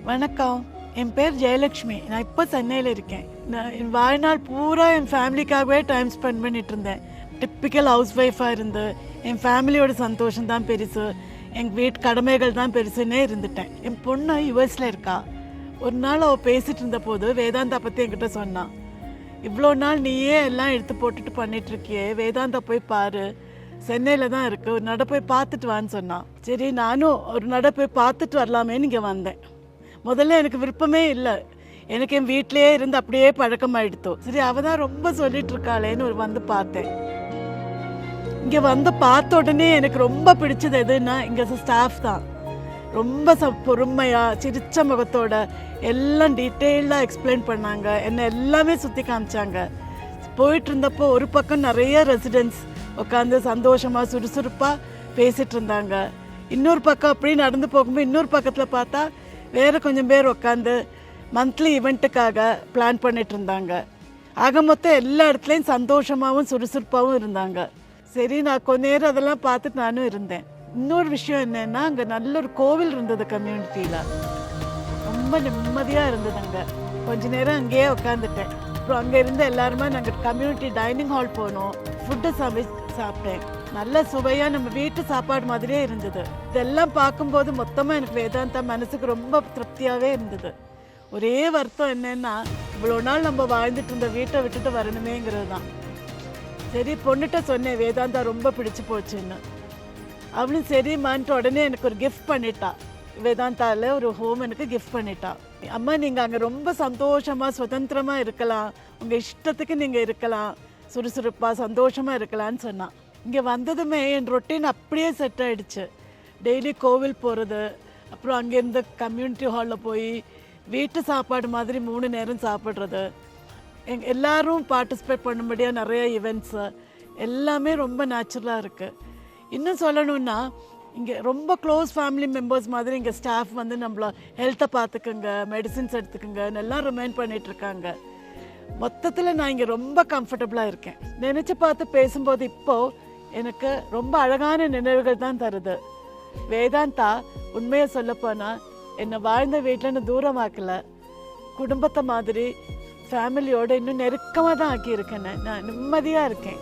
வணக்கம். என் பேர் ஜெயலக்ஷ்மி. நான் இப்போ சென்னையில் இருக்கேன். நான் என் வாழ்நாள் பூரா என் ஃபேமிலிக்காகவே டைம் ஸ்பெண்ட் பண்ணிட்டு இருந்தேன். டிப்பிக்கல் ஹவுஸ் ஒய்ஃபாக இருந்து என் ஃபேமிலியோட சந்தோஷம் தான் பெருசு, எங்கள் வீட்டு கடமைகள் தான் பெருசுன்னே இருந்துட்டேன். என் பொண்ணு யுஎஸில் இருக்கா. ஒரு நாள் அவள் பேசிகிட்டு இருந்த போது வேதாந்தா பற்றி என்கிட்ட சொன்னான். இவ்வளோ நாள் நீயே எல்லாம் எடுத்து போட்டுட்டு பண்ணிகிட்ருக்கியே, வேதாந்தா போய் பாரு, சென்னையில் தான் இருக்குது, ஒரு நட போய் பார்த்துட்டு வான்னு சொன்னான். சரி, நானும் ஒரு நட போய் பார்த்துட்டு வரலாமேன்னு இங்கே வந்தேன். முதல்ல எனக்கு விருப்பமே இல்லை. எனக்கு என் வீட்டிலேயே இருந்து அப்படியே பழக்கமாயிடுத்தோ. சரி, அவள் தான் ரொம்ப சொல்லிட்டு இருக்காளேன்னு வந்து பார்த்தேன். இங்கே வந்து பார்த்த உடனே எனக்கு ரொம்ப பிடிச்சது எதுன்னா இங்கே ஸ்டாஃப் தான். ரொம்ப பொறுமையாக சிரிச்ச முகத்தோட எல்லாம் டீட்டெயில்டாக எக்ஸ்பிளைன் பண்ணாங்க. என்னை எல்லாமே சுற்றி காமிச்சாங்க. போயிட்டு இருந்தப்போ ஒரு பக்கம் நிறைய ரெசிடென்ட்ஸ் உட்காந்து சந்தோஷமாக சுறுசுறுப்பாக பேசிகிட்டு இருந்தாங்க. இன்னொரு பக்கம் அப்படி நடந்து போகும்போது இன்னொரு பக்கத்தில் பார்த்தா வேறு கொஞ்சம் பேர் உட்காந்து மந்த்லி ஈவெண்ட்டுக்காக பிளான் பண்ணிட்டு இருந்தாங்க. ஆக மொத்தம் எல்லா இடத்துலையும் சந்தோஷமாகவும் சுறுசுறுப்பாகவும் இருந்தாங்க. சரி, நான் கொஞ்ச நேரம் அதெல்லாம் பார்த்துட்டு நானும் இருந்தேன். இன்னொரு விஷயம் என்னென்னா, அங்கே நல்ல ஒரு கோவில் இருந்தது கம்யூனிட்டியில். ரொம்ப நிம்மதியாக இருந்தது. அங்கே கொஞ்ச நேரம் அங்கேயே உட்காந்துட்டேன். அப்புறம் அங்கே இருந்த எல்லாருமே நாங்கள் கம்யூனிட்டி டைனிங் ஹால் போனோம். ஃபுட்டு சாப்பிட்டேன். நல்ல சுவையாக நம்ம வீட்டு சாப்பாடு மாதிரியே இருந்தது. இதெல்லாம் பார்க்கும்போது மொத்தமாக எனக்கு வேதாந்தா மனசுக்கு ரொம்ப திருப்தியாகவே இருந்தது. ஒரே வருத்தம் என்னென்னா, இவ்வளோ நாள் நம்ம வாழ்ந்துட்டு இருந்த வீட்டை விட்டுட்டு வரணுமேங்கிறது தான். சரி, பொண்ணுகிட்ட சொன்னேன் வேதாந்தா ரொம்ப பிடிச்சி போச்சுன்னு. அவளும் சரிம்மான்ட்டு உடனே எனக்கு ஒரு கிஃப்ட் பண்ணிட்டா. வேதாந்தாவில் ஒரு ஹோம் எனக்கு கிஃப்ட் பண்ணிட்டா. அம்மா, நீங்கள் அங்கே ரொம்ப சந்தோஷமாக சுதந்திரமாக இருக்கலாம், உங்கள் இஷ்டத்துக்கு நீங்கள் இருக்கலாம், சுறுசுறுப்பாக சந்தோஷமாக இருக்கலான்னு சொன்னான். இங்கே வந்ததுமே என் ரொட்டீன் அப்படியே செட் ஆகிடுச்சு. டெய்லி கோவில் போகிறது, அப்புறம் அங்கேருந்து கம்யூனிட்டி ஹாலில் போய் வீட்டு சாப்பாடு மாதிரி 3 நேரம் சாப்பிட்றது, எல்லோரும் பார்ட்டிசிபேட் பண்ணும்படியாக நிறைய ஈவெண்ட்ஸு எல்லாமே ரொம்ப நேச்சுரலாக இருக்குது. இன்னும் சொல்லணுன்னா, இங்கே ரொம்ப க்ளோஸ் ஃபேமிலி மெம்பர்ஸ் மாதிரி இங்கே ஸ்டாஃப் வந்து நம்மள ஹெல்த்தை பார்த்துக்குங்க, மெடிசின்ஸ் எடுத்துக்குங்கன்னு எல்லாம் ரிமைண்ட் பண்ணிகிட்ருக்காங்க. மொத்தத்தில் நான் இங்கே ரொம்ப கம்ஃபர்டபுளாக இருக்கேன். நினச்சி பார்த்து பேசும்போது இப்போது எனக்கு ரொம்ப அழகான நினைவுகள் தான் தருது. வேதாந்தா உண்மையை சொல்லப்போனால் என்னை வாழ்ந்த வீட்டில் நான் தூரமாக்கலை, குடும்பத்தை மாதிரி ஃபேமிலியோடு இன்னும் நெருக்கமாக தான் ஆக்கியிருக்கேன். நான் நிம்மதியாக இருக்கேன்.